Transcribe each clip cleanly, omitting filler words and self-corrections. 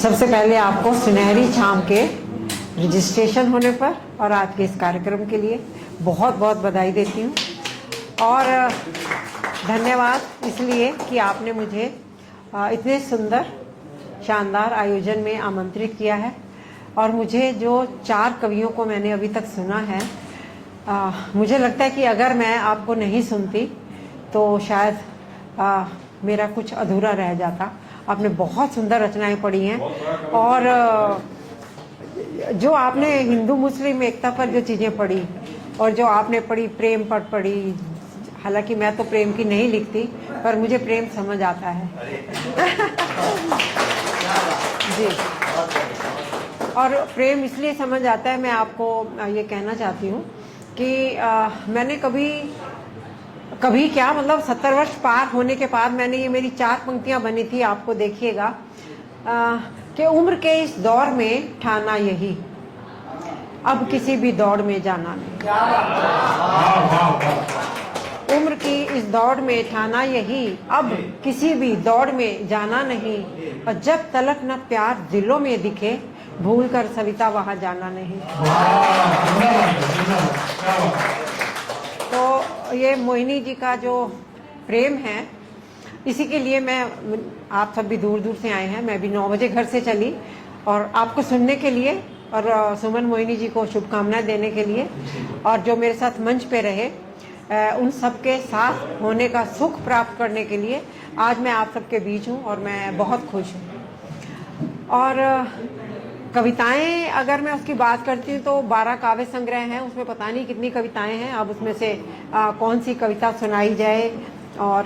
सबसे पहले आपको सुनहरी शाम के रजिस्ट्रेशन होने पर और आज के इस कार्यक्रम के लिए बहुत बहुत बधाई देती हूँ और धन्यवाद इसलिए कि आपने मुझे इतने सुंदर शानदार आयोजन में आमंत्रित किया है। और मुझे जो 4 कवियों को मैंने अभी तक सुना है, मुझे लगता है कि अगर मैं आपको नहीं सुनती तो शायद मेरा कुछ अधूरा रह जाता। आपने बहुत सुंदर रचनाएं पढ़ी हैं और जो आपने हिंदू मुस्लिम एकता पर जो चीज़ें पढ़ी और जो आपने पढ़ी प्रेम पर पढ़ी, हालांकि मैं तो प्रेम की नहीं लिखती पर मुझे प्रेम समझ आता है जी। और प्रेम इसलिए समझ आता है, मैं आपको ये कहना चाहती हूँ कि मैंने कभी क्या मतलब 70 वर्ष पार होने के बाद मैंने ये मेरी 4 पंक्तियां बनी थी, आपको देखिएगा कि उम्र के इस दौर में ठाना यही, अब किसी भी दौड़ में जाना नहीं। उम्र की इस दौड़ में ठाना यही, अब किसी भी दौड़ में जाना नहीं। और जब तलक न प्यार दिलों में दिखे, भूल कर सविता वहां जाना नहीं। तो ये मोहिनी जी का जो प्रेम है, इसी के लिए मैं, आप सब भी दूर दूर से आए हैं, मैं भी 9 बजे घर से चली और आपको सुनने के लिए और सुमन मोहिनी जी को शुभकामनाएं देने के लिए, और जो मेरे साथ मंच पे रहे उन सब के साथ होने का सुख प्राप्त करने के लिए आज मैं आप सबके बीच हूँ और मैं बहुत खुश हूँ। और कविताएं अगर मैं उसकी बात करती हूँ तो 12 काव्य संग्रह हैं, उसमें पता नहीं कितनी कविताएं हैं। अब उसमें से कौन सी कविता सुनाई जाए और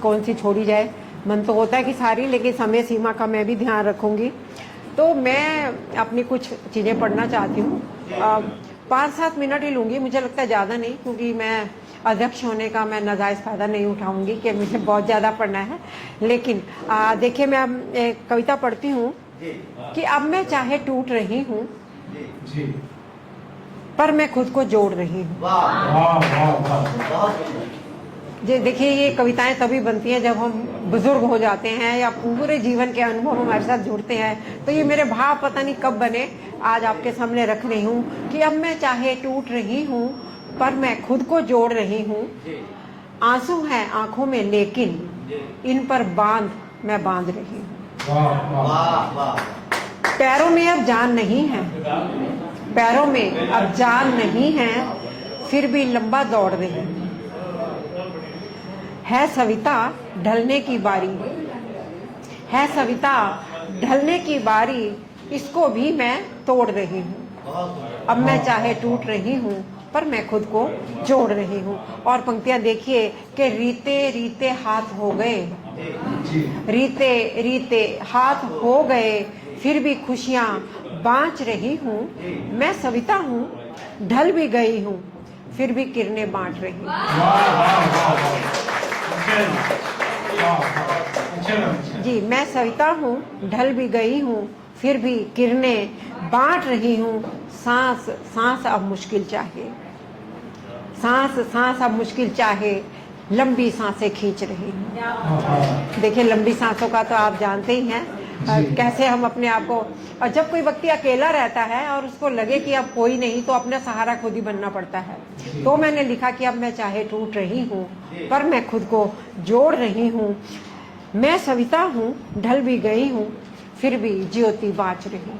कौन सी छोड़ी जाए, मन तो होता है कि सारी, लेकिन समय सीमा का मैं भी ध्यान रखूंगी। तो मैं अपनी कुछ चीज़ें पढ़ना चाहती हूँ, 5-7 मिनट ही लूँगी, मुझे लगता है ज़्यादा नहीं, क्योंकि मैं अध्यक्ष होने का मैं नाजायज़ फ़ायदा नहीं उठाऊंगी कि मुझे बहुत ज़्यादा पढ़ना है। लेकिन देखिए, मैं अब एक कविता पढ़ती हूँ कि अब मैं चाहे टूट रही हूँ पर मैं खुद को जोड़ रही हूँ। जी देखिए, ये कविताएं तभी बनती हैं जब हम बुजुर्ग हो जाते हैं या पूरे जीवन के अनुभव हमारे साथ जुड़ते हैं। तो ये मेरे भाव पता नहीं कब बने, आज आपके सामने रख रही हूँ कि अब मैं चाहे टूट रही हूँ पर मैं खुद को जोड़ रही हूँ। आंसू हैं आंखों में लेकिन इन पर बांध मैं बांध रही हूँ। पैरों में अब जान नहीं है, पैरों में अब जान नहीं है, फिर भी लंबा दौड़ रही हूँ। है सविता ढलने की बारी, है सविता ढलने की बारी, इसको भी मैं तोड़ रही हूँ। अब मैं चाहे टूट रही हूँ पर मैं खुद को जोड़ रही हूँ। और पंक्तियां देखिए कि रीते रीते हाथ हो गए, रीते रीते हाथ हो गए, फिर भी खुशियाँ बाँच रही हूँ। मैं सविता हूँ, ढल भी गई हूँ, फिर भी किरणें बांट रही हूँ। जी, मैं सविता हूँ, ढल भी गई हूँ, फिर भी किरणें बांट रही हूँ। सांस सांस अब मुश्किल चाहे, सांस सांस अब मुश्किल चाहे, लंबी सांसें खींच रही हूँ। देखिए, लंबी सांसों का तो आप जानते ही हैं कैसे हम अपने आप को, और जब कोई व्यक्ति अकेला रहता है और उसको लगे कि अब कोई नहीं, तो अपना सहारा खुद ही बनना पड़ता है। तो मैंने लिखा कि अब मैं चाहे टूट रही हूँ पर मैं खुद को जोड़ रही हूँ। मैं सविता हूँ, ढल भी गई हूँ, फिर भी ज्योति बाँच रही हूँ।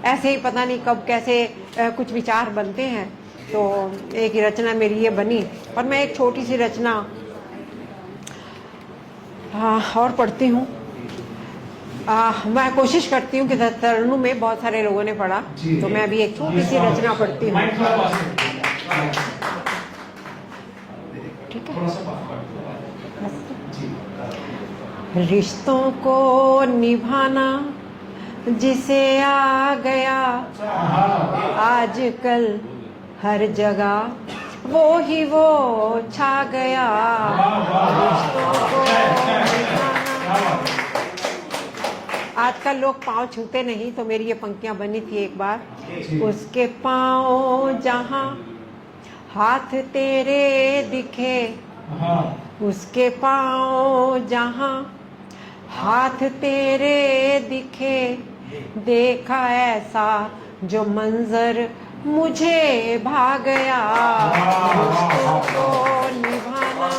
ऐसे ही पता नहीं कब कैसे कुछ विचार बनते हैं। तो एक ही रचना मेरी ये बनी और मैं एक छोटी सी रचना और पढ़ती हूँ। मैं कोशिश करती हूँ कि तरनु में बहुत सारे लोगों ने पढ़ा, तो मैं भी एक छोटी सी रचना पढ़ती हूँ। ठीक है। रिश्तों को निभाना जिसे आ गया आजकल हर जगह, वो ही वो छा गया। रिश्तों को निभाना, आजकल लोग पाँव छूते नहीं, तो मेरी ये पंक्तियां बनी थी एक बार। उसके पाँव जहाँ हाथ तेरे दिखे, उसके पाँव जहाँ हाथ तेरे दिखे, देखा ऐसा जो मंजर मुझे भा गया, रिश्तों को निभाना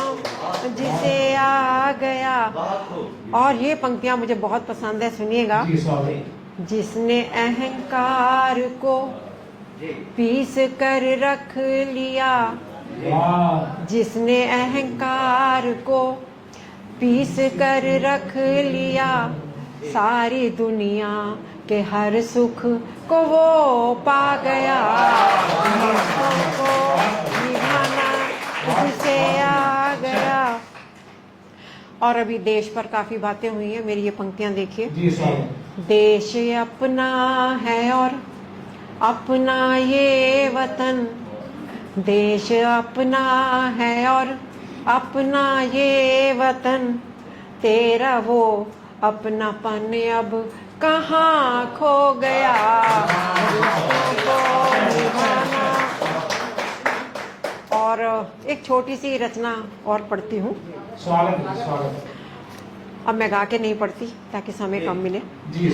जिसे आ गया। और ये पंक्तियां मुझे बहुत पसंद है, सुनिएगा। जिसने अहंकार को पीस कर रख लिया, जिसने अहंकार को पीस कर रख लिया, सारी दुनिया के हर सुख को वो पा गया, रिश्तों को निभाना जिसे आ गया। और अभी देश पर काफी बातें हुई हैं, मेरी ये पंक्तियां देखिए। देश अपना है और अपना ये वतन, देश अपना है और अपना ये वतन, तेरा वो अपनापन अब कहाँ खो गया, रिश्तों को निभाना। और एक छोटी सी रचना और पढ़ती हूँ। स्वागत। अब मैं गा के नहीं पढ़ती ताकि समय कम मिले। जी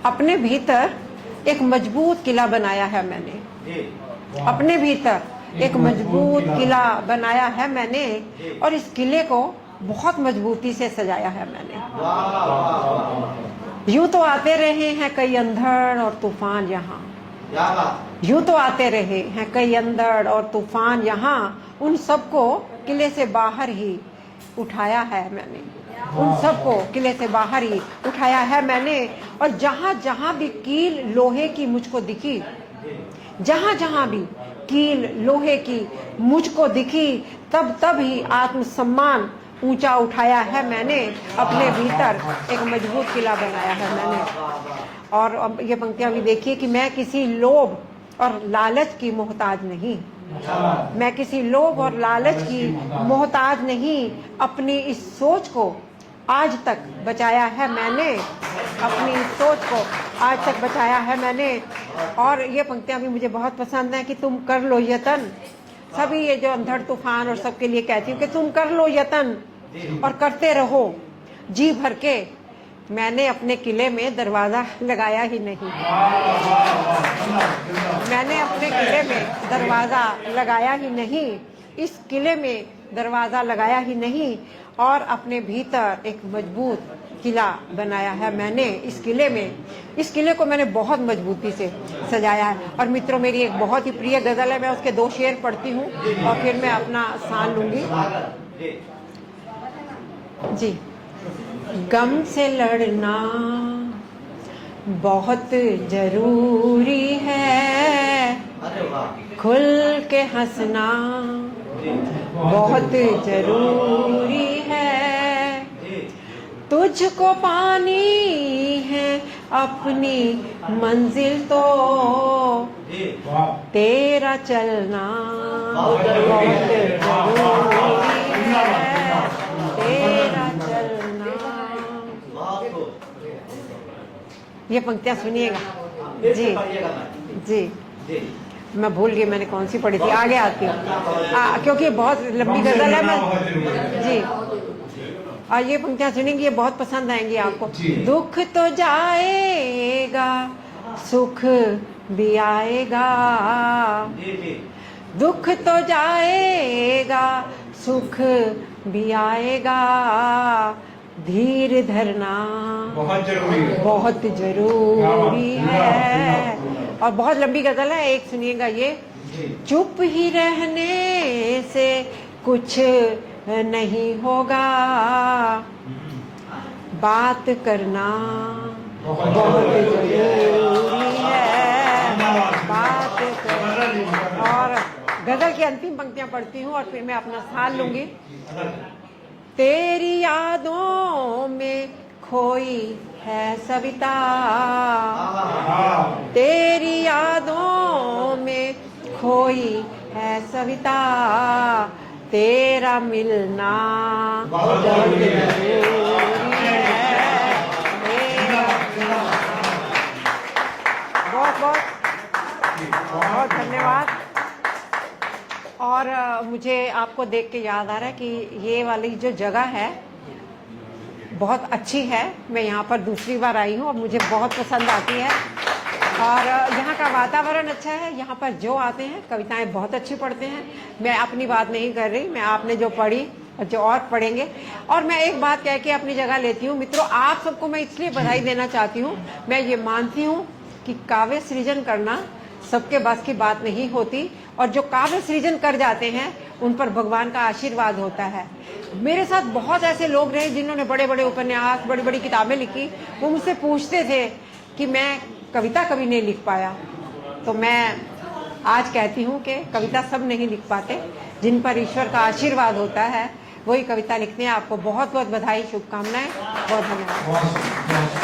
अपने भीतर एक मजबूत किला बनाया है मैंने, अपने भीतर एक मजबूत किला बनाया है मैंने, और इस किले को बहुत मजबूती से सजाया है मैंने। यूं तो आते रहे हैं कई अंधड़ और तूफान यहाँ, यूं तो आते रहे हैं कई अंधड़ और तूफान यहाँ, उन सबको किले से बाहर ही उठाया है मैंने, उन सबको किले से बाहर ही उठाया है मैंने। और जहां जहां भी कील लोहे की मुझको दिखी, जहां जहां भी कील लोहे की मुझको दिखी, तब तब ही आत्मसम्मान ऊंचा उठाया है मैंने, अपने भीतर एक मजबूत किला बनाया है मैंने। और अब ये पंक्तियां भी देखिए कि मैं किसी लोभ और लालच की मोहताज नहीं, मैं किसी लोभ और लालच की मोहताज नहीं, अपनी इस सोच को आज तक बचाया है मैंने, अपनी इस सोच को आज तक बचाया है मैंने। और ये पंक्तियां भी मुझे बहुत पसंद हैं कि तुम कर लो यतन, सभी ये जो अंधड़ तूफान और सबके लिए कहती हूँ कि तुम कर लो यतन और करते रहो जी भर के। मैंने अपने किले में दरवाजा लगाया ही नहीं, मैंने अपने किले में दरवाजा लगाया ही नहीं, इस किले में दरवाजा लगाया ही नहीं, और अपने भीतर एक मजबूत किला बनाया है मैंने इस किले में। इस किले को मैंने बहुत मजबूती से सजाया है। और मित्रों, मेरी एक बहुत ही प्रिय गजल है, मैं उसके 2 शेर पढ़ती हूँ और फिर मैं अपना स्थान लूंगी। जी। गम से लड़ना बहुत जरूरी है, खुल के हंसना बहुत जरूरी है, तुझको पानी है अपनी मंजिल तो तेरा चलना बहुत जरूरी है, तेरा चलना। ये पंक्तियां सुनिएगा जी। जी, मैं भूल गई मैंने कौन सी पढ़ी थी, आगे आती हूँ क्योंकि बहुत लंबी गजल है। मैं जी, और ये पंक्तियां सुनेंगी, ये बहुत पसंद आएंगी आपको। दुख तो जाएगा सुख भी आएगा, दुख तो जाएगा सुख भी आएगा, धीर धरना बहुत जरूरी है। और बहुत लंबी गजल है, एक सुनिएगा ये। चुप ही रहने से कुछ नहीं होगा, बात करना बहुत जरूरी है, बात करना। और गजल की अंतिम पंक्तियां पढ़ती हूँ और फिर मैं अपना स्थान लूंगी। तेरी यादों में खोई है सविता, तेरी यादों में खोई है सविता, तेरा मिलना बहुत जरूरी है, तेरा मिलना। बहुत बहुत बहुत धन्यवाद। और मुझे आपको देख के याद आ रहा है कि ये वाली जो जगह है बहुत अच्छी है। मैं यहाँ पर दूसरी बार आई हूँ और मुझे बहुत पसंद आती है। और यहाँ का वातावरण अच्छा है। यहाँ पर जो आते हैं कविताएं बहुत अच्छी पढ़ते हैं। मैं अपनी बात नहीं कर रही, मैं आपने जो पढ़ी और जो और पढ़ेंगे। और मैं एक बात कह के अपनी जगह लेती हूँ, मित्रों आप सबको मैं इसलिए बधाई देना चाहती हूँ। मैं ये मानती हूँ कि काव्य सृजन करना सबके बस की बात नहीं होती, और जो काव्य सृजन कर जाते हैं उन पर भगवान का आशीर्वाद होता है। मेरे साथ बहुत ऐसे लोग रहे जिन्होंने बड़े बड़े उपन्यास, बड़ी बड़ी किताबें लिखी। वो मुझसे पूछते थे कि मैं कविता कभी नहीं लिख पाया। तो मैं आज कहती हूँ कि कविता सब नहीं लिख पाते, जिन पर ईश्वर का आशीर्वाद होता है वही कविता लिखते हैं। आपको बहुत बहुत बधाई, शुभकामनाएं, बहुत धन्यवाद। बहुत